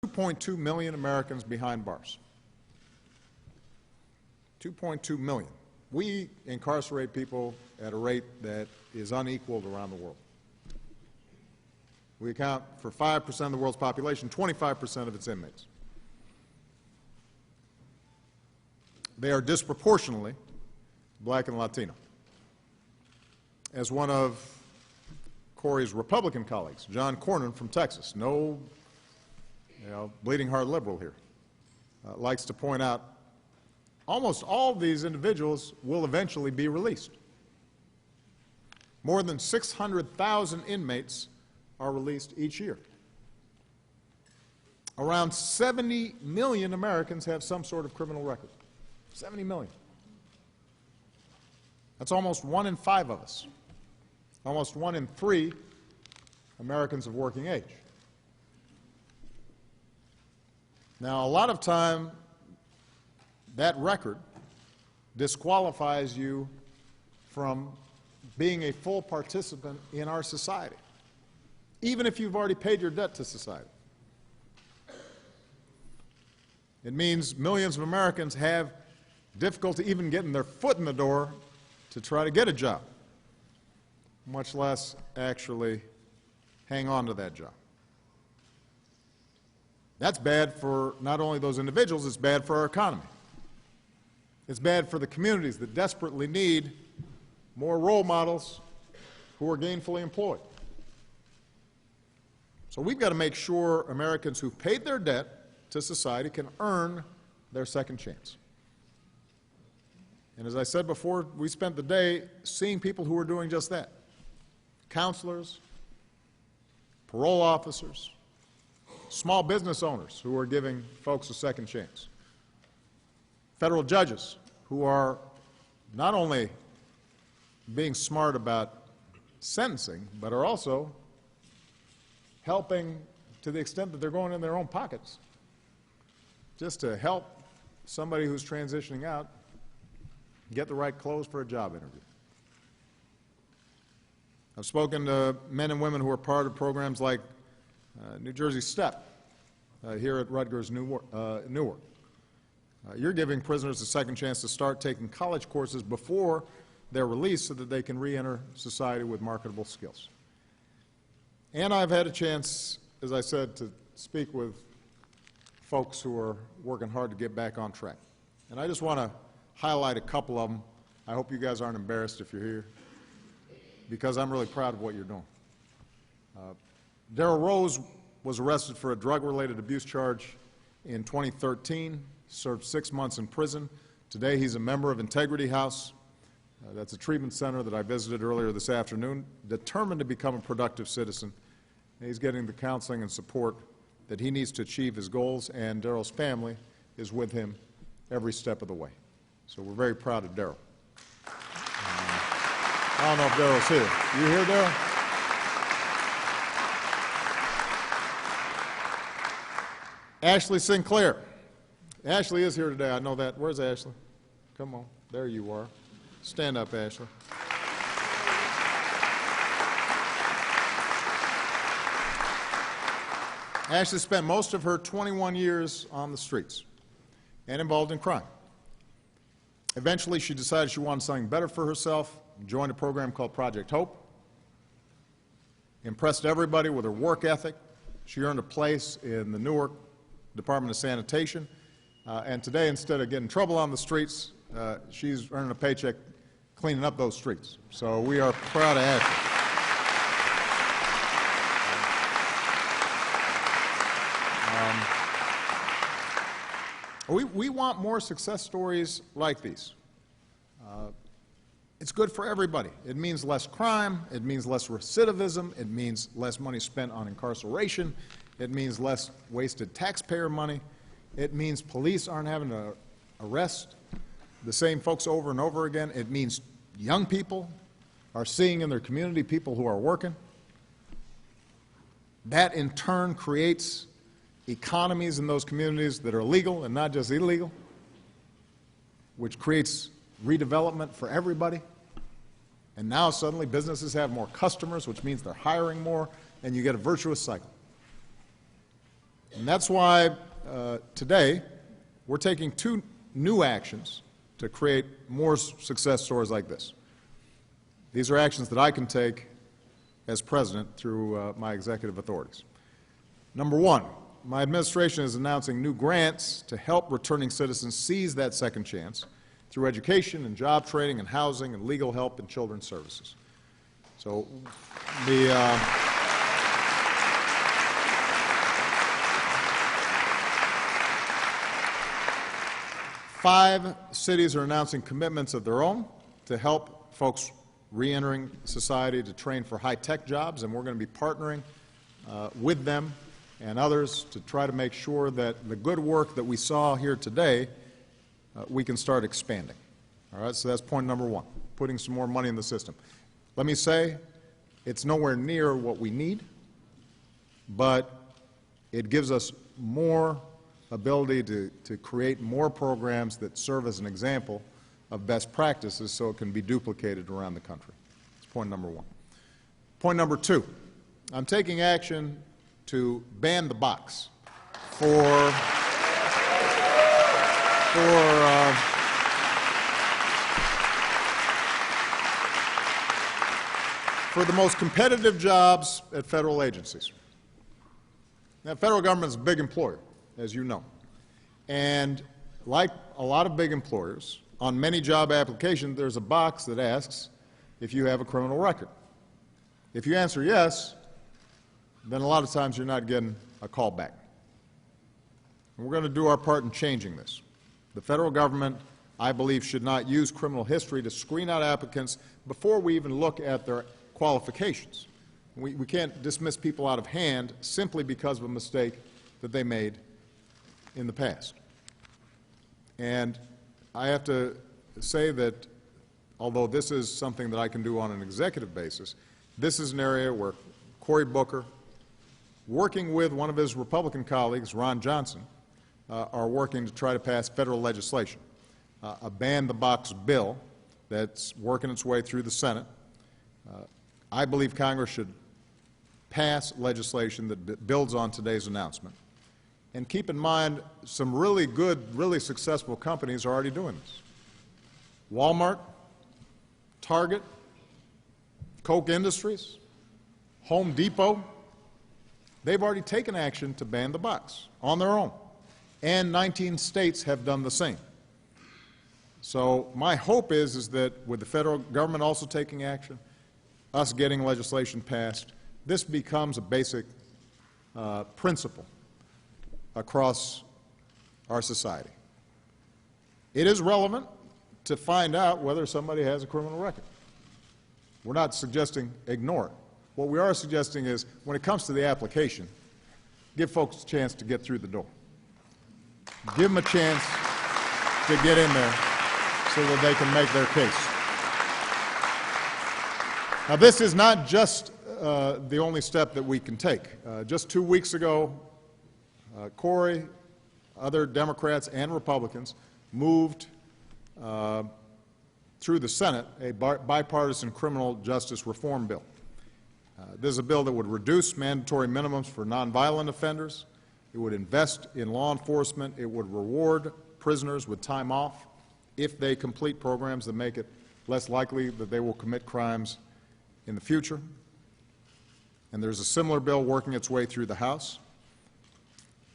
2.2 million Americans behind bars. 2.2 million. We incarcerate people at a rate that is unequaled around the world. We account for 5% of the world's population, 25% of its inmates. They are disproportionately black and Latino. As one of Corey's Republican colleagues, John Cornyn from Texas, no bleeding heart liberal here, likes to point out, almost all of these individuals will eventually be released. More than 600,000 inmates are released each year. Around 70 million Americans have some sort of criminal record. 70 million. That's almost 1 in 5 of us. Almost 1 in 3 Americans of working age. Now, a lot of time, that record disqualifies you from being a full participant in our society, even if you've already paid your debt to society. It means millions of Americans have difficulty even getting their foot in the door to try to get a job, much less actually hang on to that job. That's bad for not only those individuals, it's bad for our economy. It's bad for the communities that desperately need more role models who are gainfully employed. So we've got to make sure Americans who've paid their debt to society can earn their second chance. And as I said before, we spent the day seeing people who are doing just that. Counselors, parole officers, small business owners who are giving folks a second chance. Federal judges who are not only being smart about sentencing, but are also helping to the extent that they're going in their own pockets just to help somebody who's transitioning out get the right clothes for a job interview. I've spoken to men and women who are part of programs like New Jersey STEP here at Rutgers, Newark. You're giving prisoners a second chance to start taking college courses before they're released so that they can re-enter society with marketable skills. And I've had a chance, as I said, to speak with folks who are working hard to get back on track. And I just want to highlight a couple of them. I hope you guys aren't embarrassed if you're here, because I'm really proud of what you're doing. Darrell Rose was arrested for a drug-related abuse charge in 2013, served 6 months in prison. Today he's a member of Integrity House. That's a treatment center that I visited earlier this afternoon, determined to become a productive citizen. And he's getting the counseling and support that he needs to achieve his goals, and Darrell's family is with him every step of the way. So we're very proud of Darrell. I don't know if Darrell's here. You here, Darrell? Ashley Sinclair. Ashley is here today. I know that. Where's Ashley? Come on. There you are. Stand up, Ashley. Ashley spent most of her 21 years on the streets and involved in crime. Eventually, she decided she wanted something better for herself, joined a program called Project Hope, impressed everybody with her work ethic. She earned a place in the Newark Department of Sanitation, and today, instead of getting in trouble on the streets, she's earning a paycheck cleaning up those streets. So we are proud of Ashley. We want more success stories like these. It's good for everybody. It means less crime. It means less recidivism. It means less money spent on incarceration. It means less wasted taxpayer money. It means police aren't having to arrest the same folks over and over again. It means young people are seeing in their community people who are working. That in turn creates economies in those communities that are legal and not just illegal, which creates redevelopment for everybody. And now suddenly businesses have more customers, which means they're hiring more, and you get a virtuous cycle. And that's why today we're taking 2 new actions to create more success stories like this. These are actions that I can take as President through my executive authorities. Number 1, my administration is announcing new grants to help returning citizens seize that second chance through education and job training and housing and legal help and children's services. So the 5 cities are announcing commitments of their own to help folks re-entering society to train for high-tech jobs, and we're going to be partnering with them and others to try to make sure that the good work that we saw here today, we can start expanding. All right, so that's point number 1, putting some more money in the system. Let me say, it's nowhere near what we need, but it gives us more ability to create more programs that serve as an example of best practices so it can be duplicated around the country. That's point number 1. Point number 2, I'm taking action to ban the box for the most competitive jobs at federal agencies. Now, the federal government is a big employer, as you know. And like a lot of big employers, on many job applications, there's a box that asks if you have a criminal record. If you answer yes, then a lot of times you're not getting a call back. And we're going to do our part in changing this. The federal government, I believe, should not use criminal history to screen out applicants before we even look at their qualifications. We can't dismiss people out of hand simply because of a mistake that they made in the past. And I have to say that although this is something that I can do on an executive basis, this is an area where Cory Booker, working with one of his Republican colleagues, Ron Johnson, are working to try to pass federal legislation, a ban-the-box bill that's working its way through the Senate. I believe Congress should pass legislation that builds on today's announcement. And keep in mind, some really good, really successful companies are already doing this. Walmart, Target, Koch Industries, Home Depot, they've already taken action to ban the box on their own. And 19 states have done the same. So my hope is that with the federal government also taking action, us getting legislation passed, this becomes a basic principle across our society. It is relevant to find out whether somebody has a criminal record. We're not suggesting ignore it. What we are suggesting is when it comes to the application, give folks a chance to get through the door. Give them a chance to get in there so that they can make their case. Now, this is not just the only step that we can take. Just 2 weeks ago, Cory, other Democrats and Republicans moved through the Senate a bipartisan criminal justice reform bill. This is a bill that would reduce mandatory minimums for nonviolent offenders. It would invest in law enforcement. It would reward prisoners with time off if they complete programs that make it less likely that they will commit crimes in the future. And there's a similar bill working its way through the House.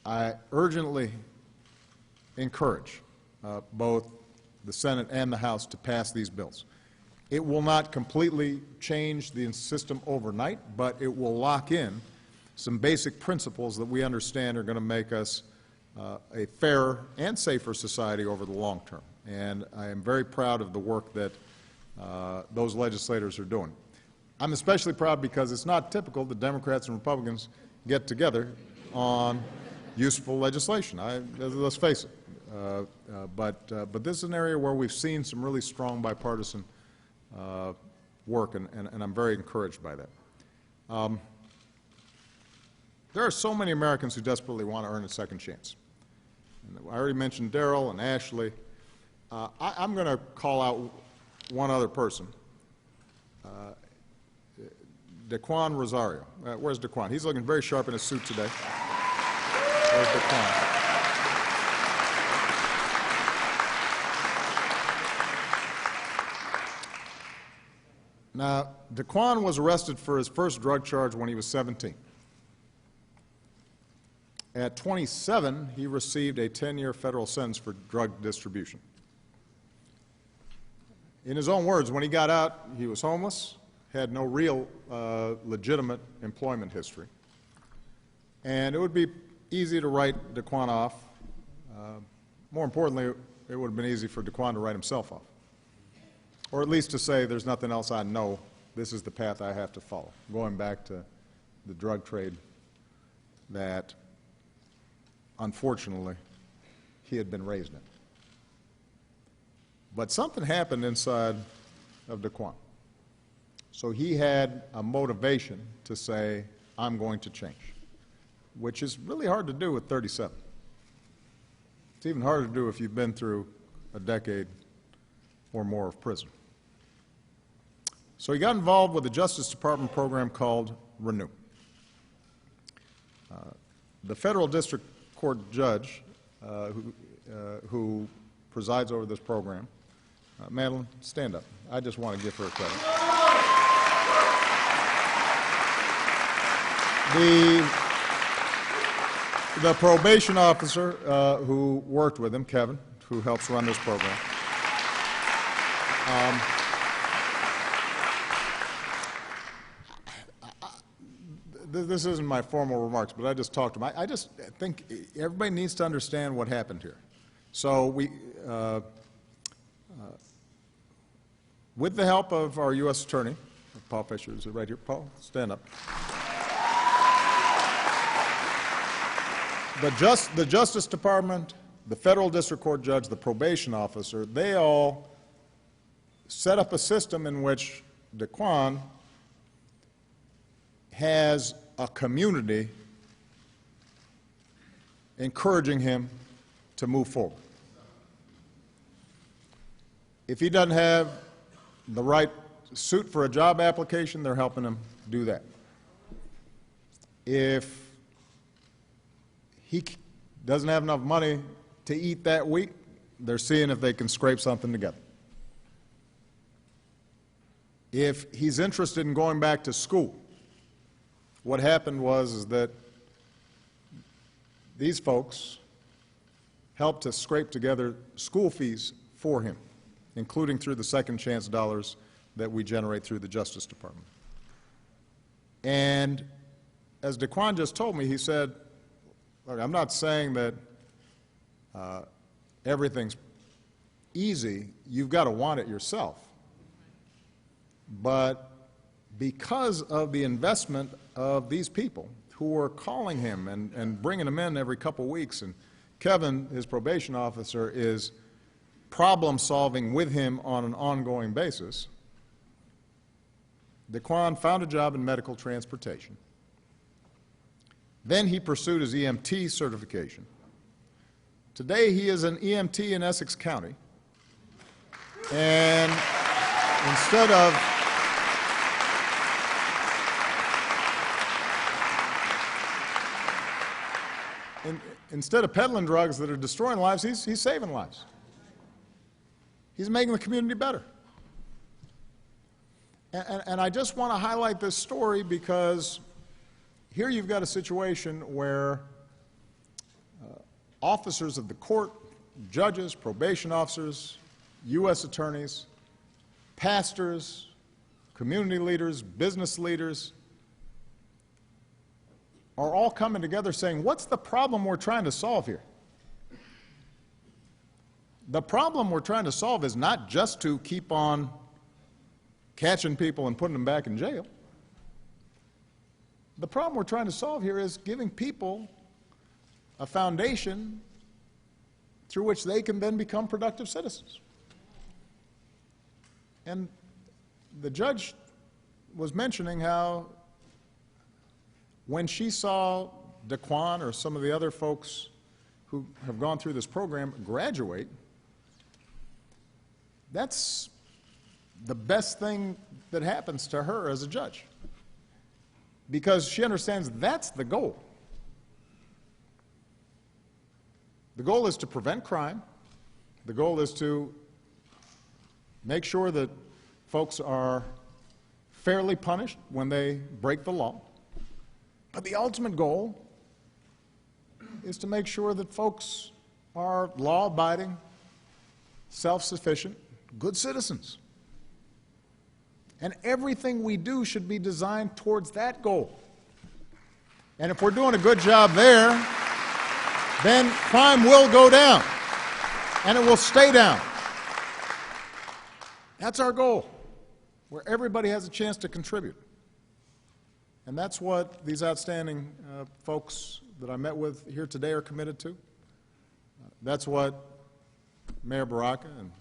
I urgently encourage both the Senate and the House to pass these bills. It will not completely change the system overnight, but it will lock in some basic principles that we understand are going to make us a fairer and safer society over the long term. And I am very proud of the work that those legislators are doing. I'm especially proud because it's not typical that Democrats and Republicans get together on useful legislation. Let's face it. But this is an area where we've seen some really strong bipartisan work, and I'm very encouraged by that. There are so many Americans who desperately want to earn a second chance. And I already mentioned Darrell and Ashley. I'm going to call out one other person, Daquan Rosario. Where's Daquan? He's looking very sharp in his suit today. as Daquan. Now, Daquan was arrested for his first drug charge when he was 17. At 27, he received a 10-year federal sentence for drug distribution. In his own words, when he got out, he was homeless, had no real legitimate employment history. And it would be easy to write Daquan off. More importantly, it would have been easy for Daquan to write himself off. Or at least to say, there's nothing else I know, this is the path I have to follow. Going back to the drug trade that, unfortunately, he had been raised in. But something happened inside of Daquan. So he had a motivation to say, I'm going to change, which is really hard to do at 37. It's even harder to do if you've been through a decade or more of prison. So he got involved with a Justice Department program called Renew. The federal district court judge who presides over this program, Madeline, stand up. I just want to give her a credit. The probation officer who worked with him, Kevin, who helps run this program, this isn't my formal remarks, but I just talked to him. I just think everybody needs to understand what happened here. So with the help of our U.S. Attorney, Paul Fisher, is it right here? Paul, stand up. The Justice Department, the federal district court judge, the probation officer, they all set up a system in which Daquan has a community encouraging him to move forward. If he doesn't have the right suit for a job application, they're helping him do that. If he doesn't have enough money to eat that week, they're seeing if they can scrape something together. If he's interested in going back to school, what happened was that these folks helped to scrape together school fees for him, including through the second chance dollars that we generate through the Justice Department. And as Daquan just told me, he said, look, I'm not saying that everything's easy. You've got to want it yourself. But because of the investment of these people who are calling him and bringing him in every couple weeks, and Kevin, his probation officer, is problem solving with him on an ongoing basis, Daquan found a job in medical transportation. Then he pursued his EMT certification. Today he is an EMT in Essex County, and instead of peddling drugs that are destroying lives, he's saving lives. He's making the community better. And I just want to highlight this story because here you've got a situation where officers of the court, judges, probation officers, U.S. attorneys, pastors, community leaders, business leaders are all coming together saying, what's the problem we're trying to solve here? The problem we're trying to solve is not just to keep on catching people and putting them back in jail. The problem we're trying to solve here is giving people a foundation through which they can then become productive citizens. And the judge was mentioning how when she saw Daquan or some of the other folks who have gone through this program graduate, that's the best thing that happens to her as a judge, because she understands that's the goal. The goal is to prevent crime. The goal is to make sure that folks are fairly punished when they break the law. But the ultimate goal is to make sure that folks are law-abiding, self-sufficient, good citizens. And everything we do should be designed towards that goal. And if we're doing a good job there, then crime will go down, and it will stay down. That's our goal, where everybody has a chance to contribute. And that's what these outstanding folks that I met with here today are committed to. That's what Mayor Baraka and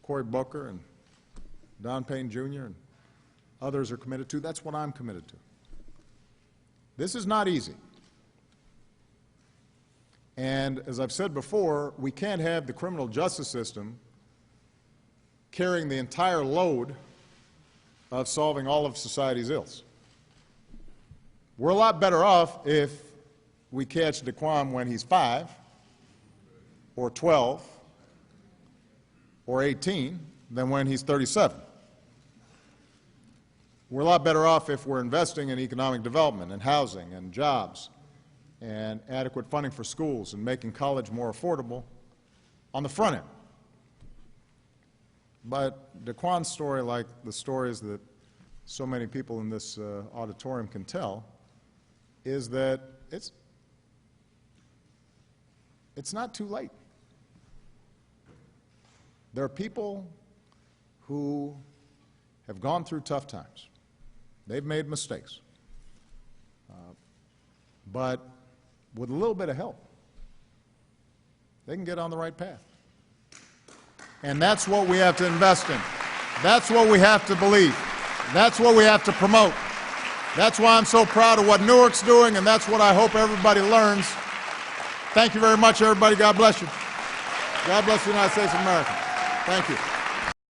Cory Booker and Don Payne Jr. and others are committed to. That's what I'm committed to. This is not easy. And as I've said before, we can't have the criminal justice system carrying the entire load of solving all of society's ills. We're a lot better off if we catch Daquan when he's 5 or 12 or 18 than when he's 37. We're a lot better off if we're investing in economic development and housing and jobs and adequate funding for schools and making college more affordable on the front end. But Daquan's story, like the stories that so many people in this auditorium can tell, is that it's not too late. There are people who have gone through tough times. They've made mistakes. But with a little bit of help, they can get on the right path. And that's what we have to invest in. That's what we have to believe. That's what we have to promote. That's why I'm so proud of what Newark's doing, and that's what I hope everybody learns. Thank you very much, everybody. God bless you. God bless the United States of America. Thank you.